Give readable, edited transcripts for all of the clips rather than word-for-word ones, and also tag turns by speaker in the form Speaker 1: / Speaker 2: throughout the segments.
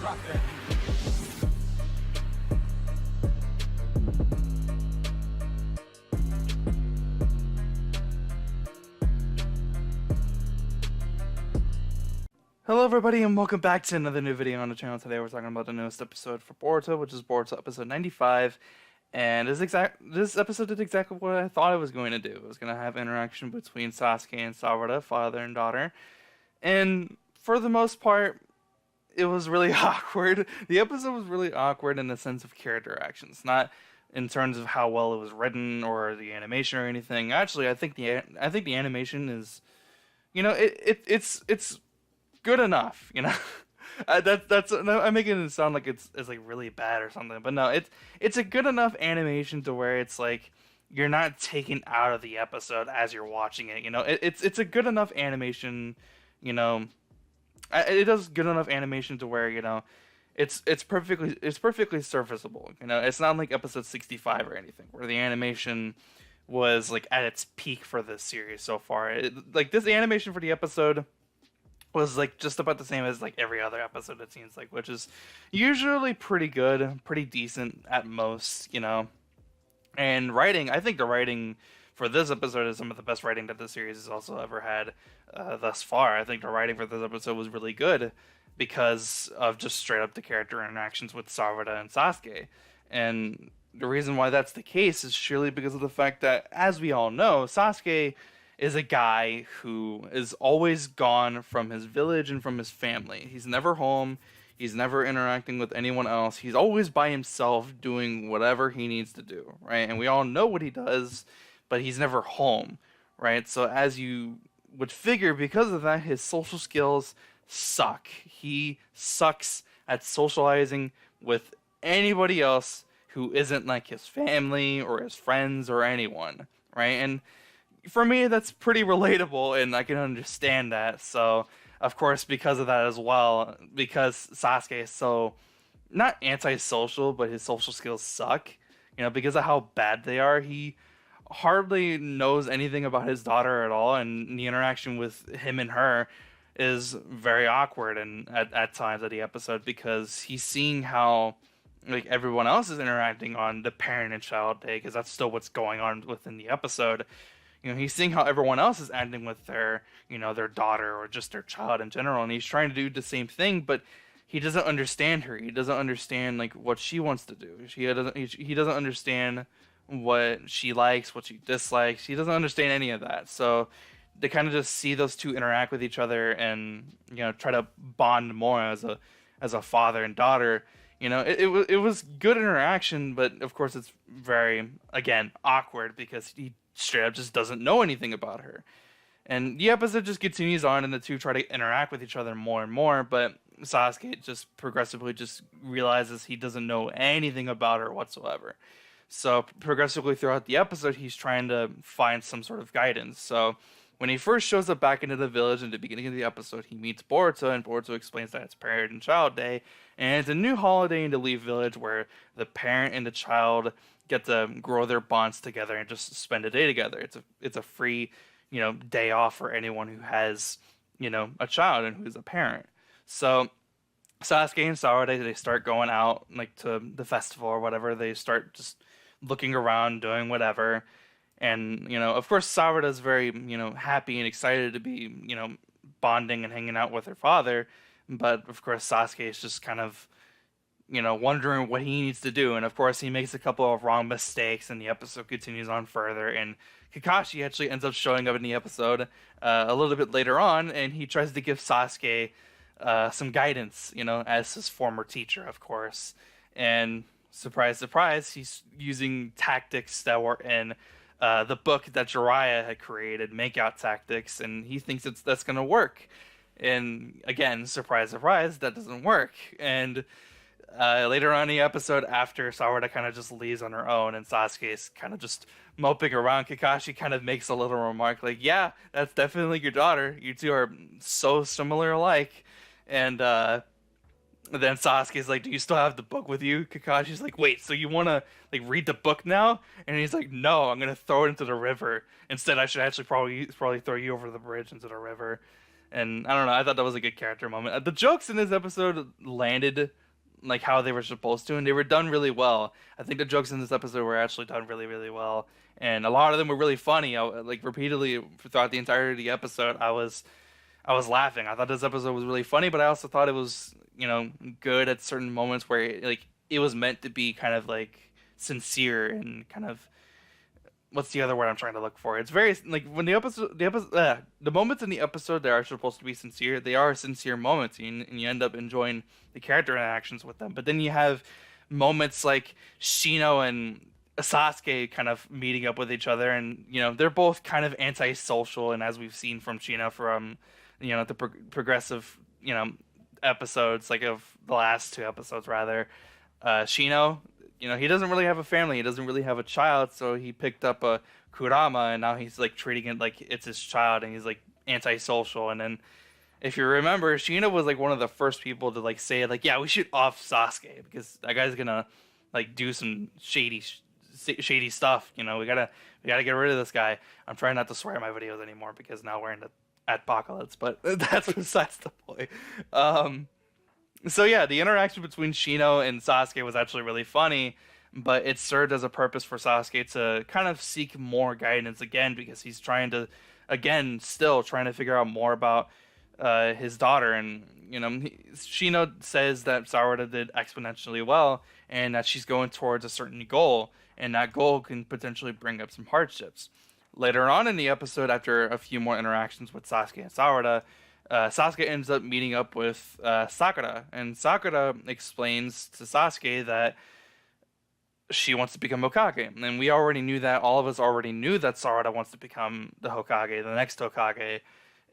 Speaker 1: Hello everybody and welcome back to another new video on the channel. Today we're talking about the newest episode for Boruto, which is Boruto episode 95. And this episode did exactly what I thought it was going to do. It was going to have interaction between Sasuke and Sawada, father and daughter. And for the most part, it was really awkward. The episode was really awkward in the sense of character actions, not in terms of how well it was written or the animation or anything. Actually, I think the animation is, you know, it's good enough, you know. That's I'm making it sound like it's like really bad or something, but no, it's a good enough animation to where it's like you're not taken out of the episode as you're watching it. You know, it's a good enough animation. You know, it does good enough animation to where, you know, it's perfectly serviceable. You know, it's not like episode 65 or anything where the animation was like at its peak for this series so far. Like this animation for the episode was like just about the same as like every other episode, it seems like, which is usually pretty good, pretty decent at most, you know. And writing, I think the writing for this episode is some of the best writing that the series has also ever had thus far. I think the writing for this episode was really good because of just straight up the character interactions with Sawada and Sasuke. And the reason why that's the case is surely because of the fact that, as we all know, Sasuke is a guy who is always gone from his village and from his family. He's never home. He's never interacting with anyone else. He's always by himself doing whatever he needs to do, right? And we all know what he does, but he's never home, right? So as you would figure, because of that, his social skills suck. He sucks at socializing with anybody else who isn't like his family or his friends or anyone, right? And for me, that's pretty relatable, and I can understand that. So, of course, because of that as well, because Sasuke is so, not antisocial, but his social skills suck, you know, because of how bad they are, he hardly knows anything about his daughter at all, and the interaction with him and her is very awkward and at times of the episode, because he's seeing how like everyone else is interacting on the parent and child day, because that's still what's going on within the episode. You know, he's seeing how everyone else is acting with their, you know, their daughter or just their child in general, and he's trying to do the same thing, but he doesn't understand her. He doesn't understand like what she wants to do. He doesn't understand what she likes, what she dislikes. He doesn't understand any of that. So they kind of just see those two interact with each other and, you know, try to bond more as a father and daughter. You know, it was good interaction, but of course it's very, again, awkward because he straight up just doesn't know anything about her. And the episode just continues on, and the two try to interact with each other more and more, but Sasuke just progressively just realizes he doesn't know anything about her whatsoever. So progressively throughout the episode, he's trying to find some sort of guidance. So when he first shows up back into the village in the beginning of the episode, he meets Boruto, and Boruto explains that it's Parent and Child Day, and it's a new holiday in the Leaf Village where the parent and the child get to grow their bonds together and just spend a day together. It's a free, you know, day off for anyone who has, you know, a child and who's a parent. So Sasuke and Sawada, they start going out like to the festival or whatever. They start just looking around, doing whatever. And, you know, of course Sawada's very, you know, happy and excited to be, you know, bonding and hanging out with her father. But of course Sasuke is just kind of, you know, wondering what he needs to do. And of course he makes a couple of wrong mistakes, and the episode continues on further, and Kakashi actually ends up showing up in the episode a little bit later on, and he tries to give Sasuke some guidance, you know, as his former teacher, of course. And surprise, surprise, he's using tactics that were in the book that Jiraiya had created, Makeout Tactics, and he thinks that's going to work. And again, surprise, surprise, that doesn't work. And later on in the episode, after Sawada kind of just leaves on her own and Sasuke's kind of just moping around, Kakashi kind of makes a little remark like, yeah, that's definitely your daughter. You two are so similar alike. And then Sasuke's like, do you still have the book with you? Kakashi's like, wait, so you want to like read the book now? And he's like, no, I'm going to throw it into the river. Instead, I should actually probably throw you over the bridge into the river. And I don't know, I thought that was a good character moment. The jokes in this episode landed like how they were supposed to, and they were done really well. I think the jokes in this episode were actually done really, really well, and a lot of them were really funny. Like repeatedly throughout the entirety of the episode, I was laughing. I thought this episode was really funny, but I also thought it was, good at certain moments where like it was meant to be kind of like sincere and kind of what's the other word I'm trying to look for? It's very like when the moments in the episode that are supposed to be sincere, they are sincere moments, and you end up enjoying the character interactions with them. But then you have moments like Shino and Sasuke kind of meeting up with each other, and they're both kind of antisocial, and as we've seen from Shino from the progressive episodes like of the last two episodes rather, Shino, he doesn't really have a family. He doesn't really have a child, so he picked up a kurama, and now he's like treating it like it's his child, and he's like antisocial. And then, if you remember, Shino was like one of the first people to like say like, yeah, we should off Sasuke because that guy's gonna like do some shady stuff. We gotta get rid of this guy. I'm trying not to swear in my videos anymore because now we're in the apocalypse, but that's besides the point. So yeah, the interaction between Shino and Sasuke was actually really funny, but it served as a purpose for Sasuke to kind of seek more guidance again because he's trying to, again, still trying to figure out more about his daughter. And Shino says that Sarada did exponentially well, and that she's going towards a certain goal, and that goal can potentially bring up some hardships. Later on in the episode, after a few more interactions with Sasuke and Sarada, Sasuke ends up meeting up with Sakura, and Sakura explains to Sasuke that she wants to become Hokage. And we already knew that, all of us already knew that Sarada wants to become the Hokage, the next Hokage.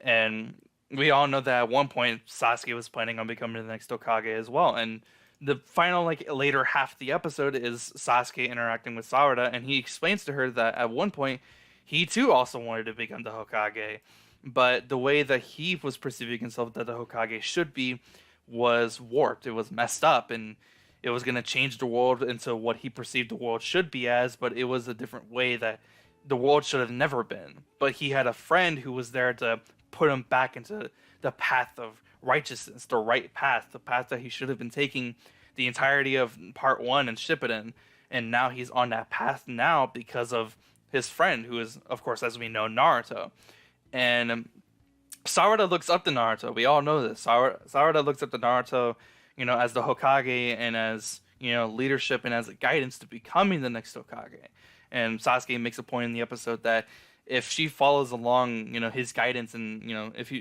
Speaker 1: And we all know that at one point Sasuke was planning on becoming the next Hokage as well. And the final, like, later half of the episode is Sasuke interacting with Sarada, and he explains to her that at one point he too also wanted to become the Hokage. But the way that he was perceiving himself that the Hokage should be was warped. It was messed up, and it was going to change the world into what he perceived the world should be as, but it was a different way that the world should have never been. But he had a friend who was there to put him back into the path of righteousness, the right path, the path that he should have been taking the entirety of part one and Shippuden. And now he's on that path now because of his friend, who is, of course, as we know, Naruto. And Sarada looks up to Naruto. We all know this. Sarada looks up to Naruto, as the Hokage and as, leadership and as a guidance to becoming the next Hokage. And Sasuke makes a point in the episode that if she follows along, his guidance and, if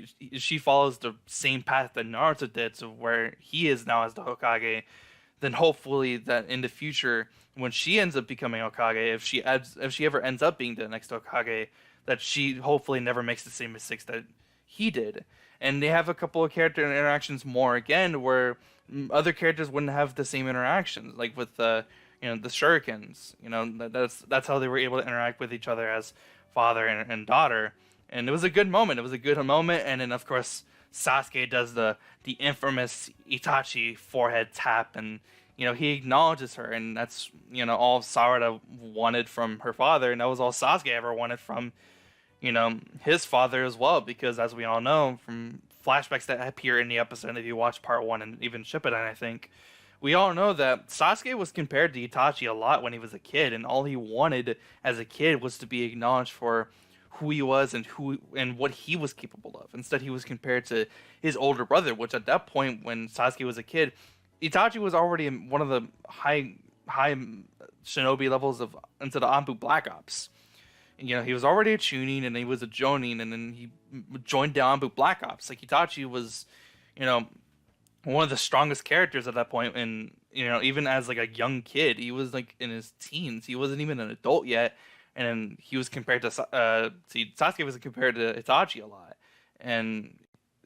Speaker 1: she follows the same path that Naruto did to where he is now as the Hokage, then hopefully that in the future, when she ends up becoming Hokage, if she ever ends up being the next Hokage, that she hopefully never makes the same mistakes that he did. And they have a couple of character interactions more again where other characters wouldn't have the same interactions, like with the shurikens. That's how they were able to interact with each other as father and daughter. And it was a good moment. It was a good moment. And then of course Sasuke does the infamous Itachi forehead tap, and he acknowledges her, and that's all Sarada wanted from her father, and that was all Sasuke ever wanted from his father as well, because as we all know from flashbacks that appear in the episode, if you watch part one and even Shippuden, I think, we all know that Sasuke was compared to Itachi a lot when he was a kid, and all he wanted as a kid was to be acknowledged for who he was and what he was capable of. Instead, he was compared to his older brother, which at that point, when Sasuke was a kid, Itachi was already in one of the high shinobi levels into the Anbu Black Ops. He was already a Chunin, and he was a Jonin, and then he joined the Anbu Black Ops. Like, Itachi was, one of the strongest characters at that point, and even as like a young kid, he was like in his teens. He wasn't even an adult yet, and then he was compared to Sasuke was compared to Itachi a lot, and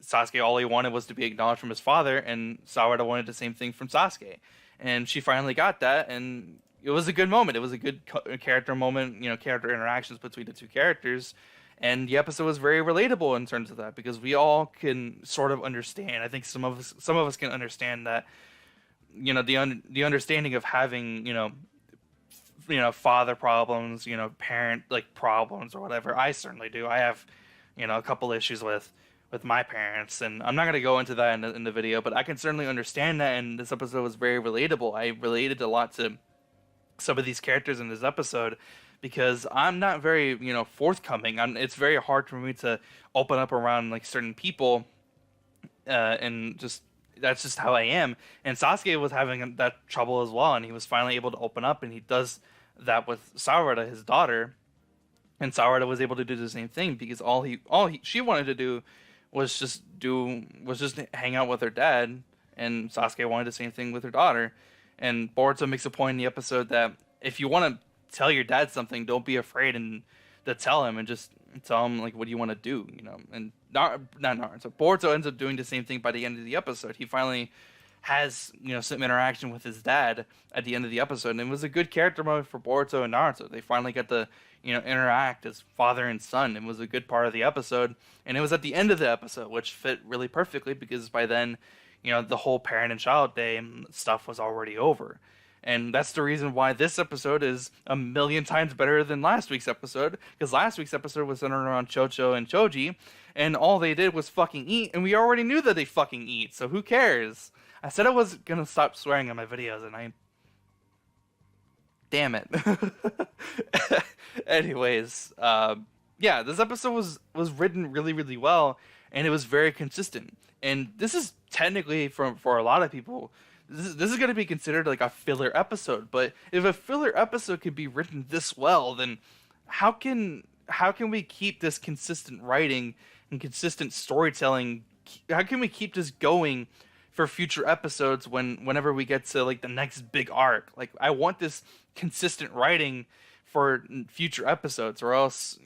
Speaker 1: Sasuke, all he wanted was to be acknowledged from his father, and Sarada wanted the same thing from Sasuke, and she finally got that, and it was a good moment. It was a good character moment, character interactions between the two characters, and the episode was very relatable in terms of that, because we all can sort of understand. I think some of us can understand that, the understanding of having, father problems, parent like problems or whatever. I certainly do. I have, a couple issues with with my parents, and I'm not gonna go into that in the video, but I can certainly understand that. And this episode was very relatable. I related a lot to some of these characters in this episode because I'm not very, forthcoming. It's very hard for me to open up around like certain people, and just that's just how I am. And Sasuke was having that trouble as well, and he was finally able to open up, and he does that with Sarada, his daughter, and Sarada was able to do the same thing because she wanted to do was just hang out with her dad, and Sasuke wanted the same thing with her daughter. And Boruto makes a point in the episode that if you want to tell your dad something, don't be afraid and to tell him, and just tell him like what do you want to do, And not Naruto. Boruto ends up doing the same thing by the end of the episode. He finally has some interaction with his dad at the end of the episode, and it was a good character moment for Boruto and Naruto. They finally got to interact as father and son. It was a good part of the episode, and it was at the end of the episode, which fit really perfectly because by then the whole parent and child day stuff was already over. And that's the reason why this episode is a million times better than last week's episode, because last week's episode was centered around Chocho and Choji, and all they did was fucking eat, and we already knew that they fucking eat, so who cares? I said I was gonna stop swearing on my videos, and I... Damn it. Anyways, yeah, this episode was written really, really well, and it was very consistent. And this is technically, for a lot of people, this is going to be considered like a filler episode. But if a filler episode could be written this well, then how can we keep this consistent writing and consistent storytelling? How can we keep this going for future episodes whenever we get to like the next big arc? Like, I want this consistent writing for future episodes, or else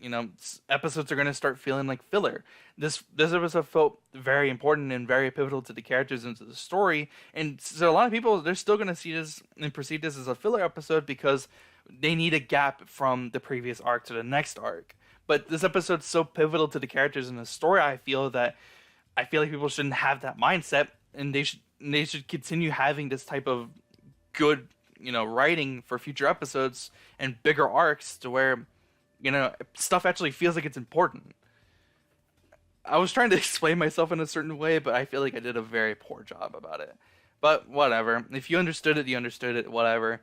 Speaker 1: episodes are going to start feeling like filler. This episode felt very important and very pivotal to the characters and to the story, and so a lot of people, they're still going to see this and perceive this as a filler episode because they need a gap from the previous arc to the next arc. But this episode's so pivotal to the characters and the story, I feel like people shouldn't have that mindset, and they should continue having this type of good writing for future episodes and bigger arcs to where stuff actually feels like it's important. I was trying to explain myself in a certain way, but I feel like I did a very poor job about it. But whatever. If you understood it, you understood it. Whatever.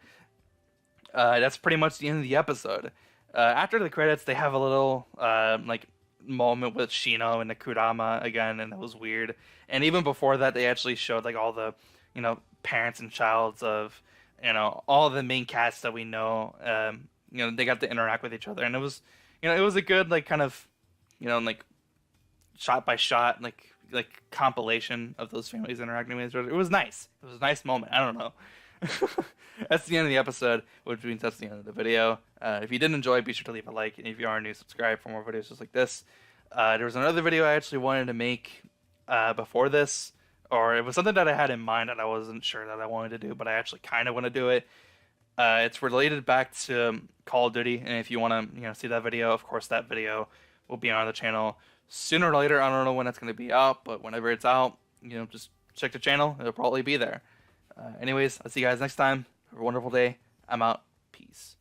Speaker 1: That's pretty much the end of the episode. After the credits, they have a little like moment with Shino and the Kurama again, and it was weird. And even before that, they actually showed like all the parents and childs of all the main cast that we know. They got to interact with each other, and it was it was a good like kind of like shot by shot like compilation of those families interacting with each other. It was nice. It was a nice moment. I don't know. That's the end of the episode, which means that's the end of the video. If you did enjoy, be sure to leave a like, and if you are new, subscribe for more videos just like this. There was another video I actually wanted to make before this, or it was something that I had in mind that I wasn't sure that I wanted to do, but I actually kind of want to do it. It's related back to Call of Duty, and if you want to see that video, of course that video will be on the channel sooner or later. I don't know when it's going to be out, but whenever it's out, just check the channel. It'll probably be there. Anyways, I'll see you guys next time. Have a wonderful day. I'm out. Peace.